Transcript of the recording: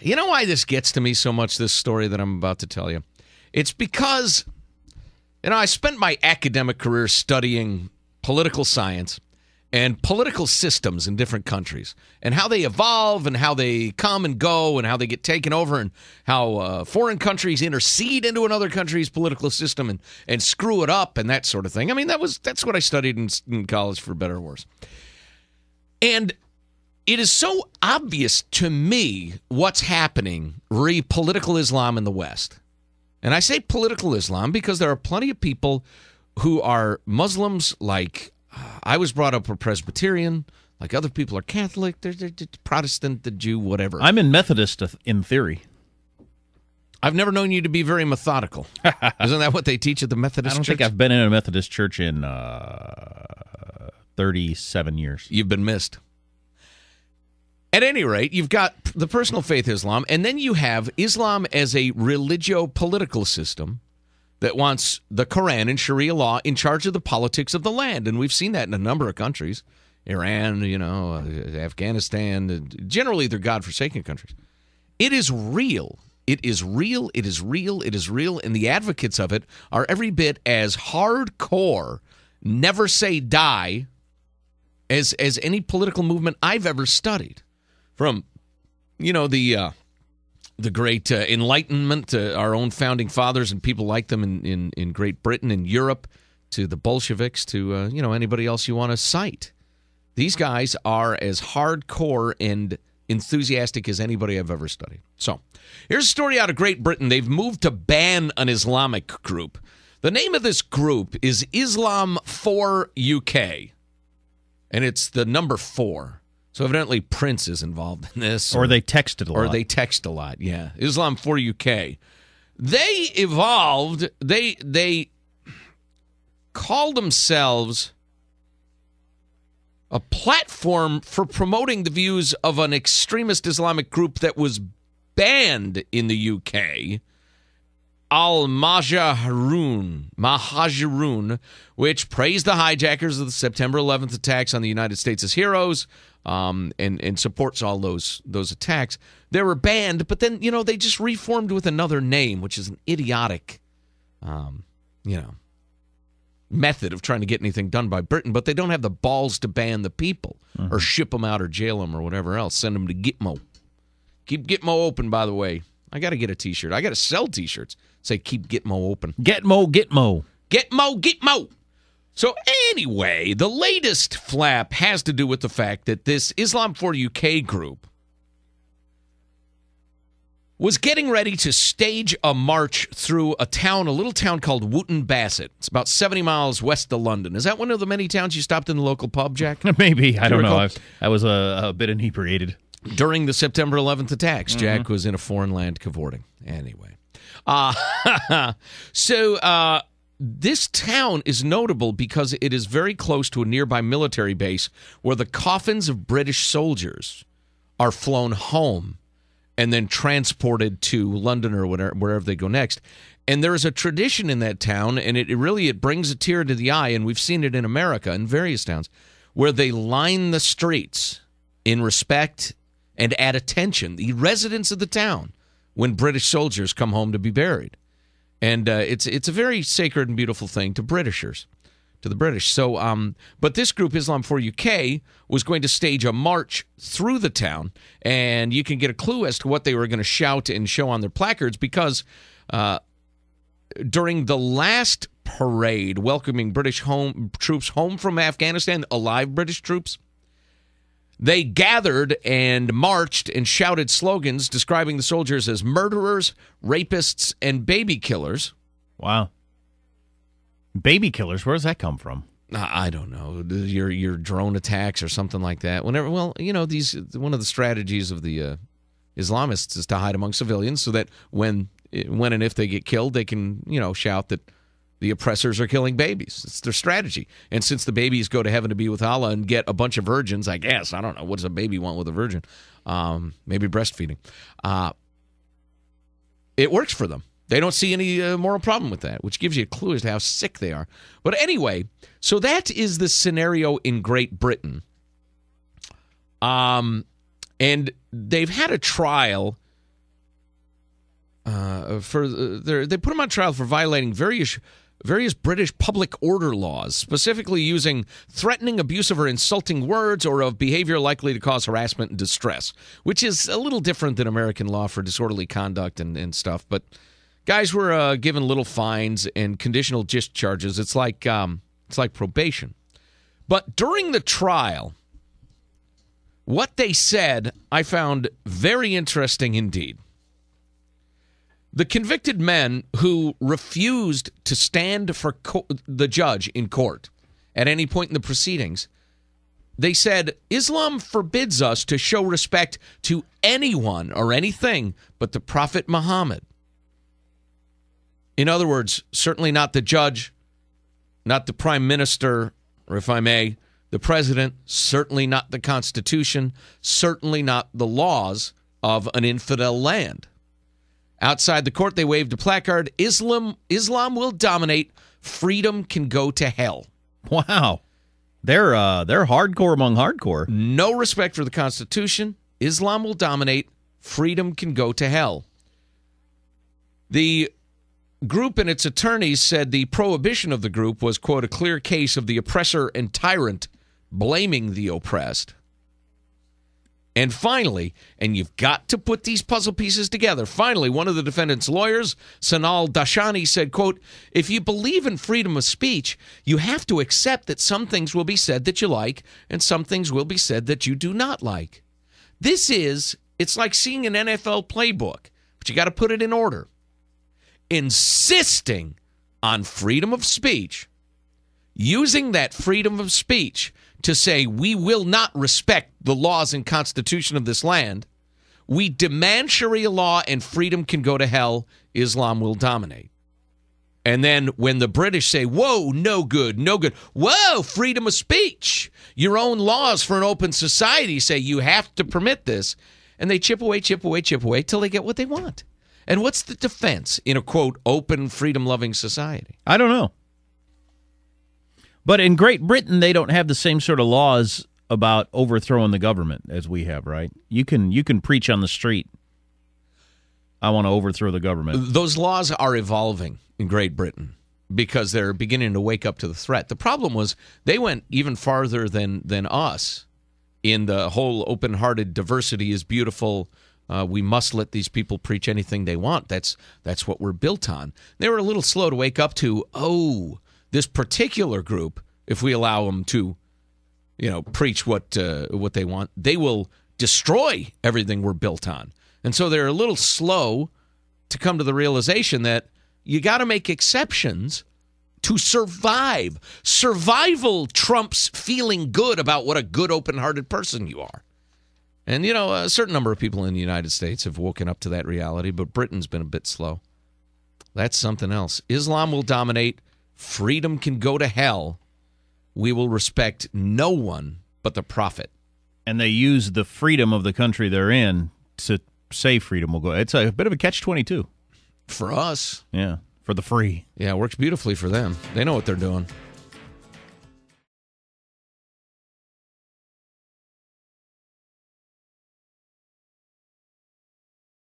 You know why this gets to me so much, this story that I'm about to tell you? It's because, I spent my academic career studying political science and political systems in different countries and how they evolve and how they come and go and how they get taken over and how foreign countries intercede into another country's political system and screw it up and that sort of thing. I mean, that's what I studied in college, for better or worse. And it is so obvious to me what's happening re political Islam in the West. And I say political Islam because there are plenty of people who are Muslims, like I was brought up a Presbyterian, like other people are Catholic, they're Protestant, the Jew, whatever. I'm in Methodist in theory. I've never known you to be very methodical. Isn't that what they teach at the Methodist church? I don't think I've been in a Methodist church in 37 years. You've been missed. At any rate, you've got the personal faith Islam, and then you have Islam as a religio-political system that wants the Quran and Sharia law in charge of the politics of the land. And we've seen that in a number of countries. Iran, Afghanistan. Generally, they're God-forsaken countries. It is real. It is real. It is real. It is real. And the advocates of it are every bit as hardcore, never say die, as any political movement I've ever studied. From, the great Enlightenment, our own founding fathers and people like them in Great Britain and Europe, to the Bolsheviks, to, anybody else you want to cite. These guys are as hardcore and enthusiastic as anybody I've ever studied. So, here's a story out of Great Britain. They've moved to ban an Islamic group. The name of this group is Islam for UK, and it's the number 4. So evidently Prince is involved in this. Or they texted a lot. Or they text a lot, yeah. Islam for UK. They evolved, they call themselves a platform for promoting the views of an extremist Islamic group that was banned in the UK, Al-Mahajirun, which praised the hijackers of the September 11th attacks on the United States as heroes, and supports all those attacks. They were banned, but then, they just reformed with another name, which is an idiotic, method of trying to get anything done by Britain, but they don't have the balls to ban the people or ship them out or jail them or whatever else. Send them to Gitmo. Keep Gitmo open, by the way. I got to get a T-shirt. I got to sell T-shirts. Say, keep Gitmo open. Gitmo. Gitmo. So anyway, the latest flap has to do with the fact that this Islam for UK group was getting ready to stage a march through a little town called Wootton Bassett. It's about 70 miles west of London. Is that one of the many towns you stopped in the local pub, Jack? Maybe. I don't know. I was a bit inebriated. During the September 11th attacks, Jack was in a foreign land cavorting. Anyway. This town is notable because it is very close to a nearby military base where the coffins of British soldiers are flown home and then transported to London or wherever they go next. And there is a tradition in that town, and it brings a tear to the eye, and we've seen it in America in various towns, where they line the streets in respect and at attention, the residents of the town, when British soldiers come home to be buried. And it's a very sacred and beautiful thing to Britishers, to the British. So, but this group, Islam for UK, was going to stage a march through the town, and you can get a clue as to what they were going to shout and show on their placards, because during the last parade welcoming British troops home from Afghanistan, alive British troops, they gathered and marched and shouted slogans describing the soldiers as murderers, rapists, and baby killers. Wow. Baby killers, where does that come from? I don't know. Your drone attacks or something like that. One of the strategies of the Islamists is to hide among civilians so that when and if they get killed, they can, shout that the oppressors are killing babies. It's their strategy. And since the babies go to heaven to be with Allah and get a bunch of virgins, I guess, I don't know, what does a baby want with a virgin? Maybe breastfeeding. It works for them. They don't see any moral problem with that, which gives you a clue as to how sick they are. But anyway, so that is the scenario in Great Britain. And they've had a trial they put him on trial for violating various British public order laws, specifically using threatening, abusive, or insulting words or of behavior likely to cause harassment and distress, which is a little different than American law for disorderly conduct and stuff. But guys were given little fines and conditional discharges. It's like probation. But during the trial, what they said I found very interesting indeed. The convicted men who refused to stand for the judge in court at any point in the proceedings, they said, Islam forbids us to show respect to anyone or anything but the Prophet Muhammad. In other words, certainly not the judge, not the prime minister, or if I may, the president, certainly not the Constitution, certainly not the laws of an infidel land. Outside the court, they waved a placard, Islam will dominate, freedom can go to hell. Wow. They're hardcore among hardcore. No respect for the Constitution, Islam will dominate, freedom can go to hell. The group and its attorneys said the prohibition of the group was, quote, a clear case of the oppressor and tyrant blaming the oppressed. And finally, and you've got to put these puzzle pieces together, finally, one of the defendant's lawyers, Sanal Dashani, said, quote, if you believe in freedom of speech, you have to accept that some things will be said that you like and some things will be said that you do not like. It's like seeing an NFL playbook, but you got to put it in order. Insisting on freedom of speech, using that freedom of speech to say we will not respect the laws and constitution of this land, we demand Sharia law and freedom can go to hell, Islam will dominate. And then when the British say, whoa, no good, whoa, freedom of speech, your own laws for an open society say you have to permit this, and they chip away till they get what they want. And what's the defense in a, quote, open, freedom-loving society? I don't know. But in Great Britain, they don't have the same sort of laws about overthrowing the government as we have, right? You can preach on the street, I want to overthrow the government. Those laws are evolving in Great Britain because they're beginning to wake up to the threat. The problem was they went even farther than us in the whole open-hearted diversity is beautiful. We must let these people preach anything they want. That's what we're built on. They were a little slow to wake up to, this particular group, if we allow them to, preach what they want, they will destroy everything we're built on. And so they're a little slow to come to the realization that you got to make exceptions to survive. Survival trumps feeling good about what a good, open-hearted person you are. And, a certain number of people in the United States have woken up to that reality, but Britain's been a bit slow. That's something else. Islam will dominate. Freedom can go to hell. We will respect no one but the prophet. And they use the freedom of the country they're in to say freedom will go. It's a bit of a catch-22. For us. Yeah, for the free. Yeah, it works beautifully for them. They know what they're doing.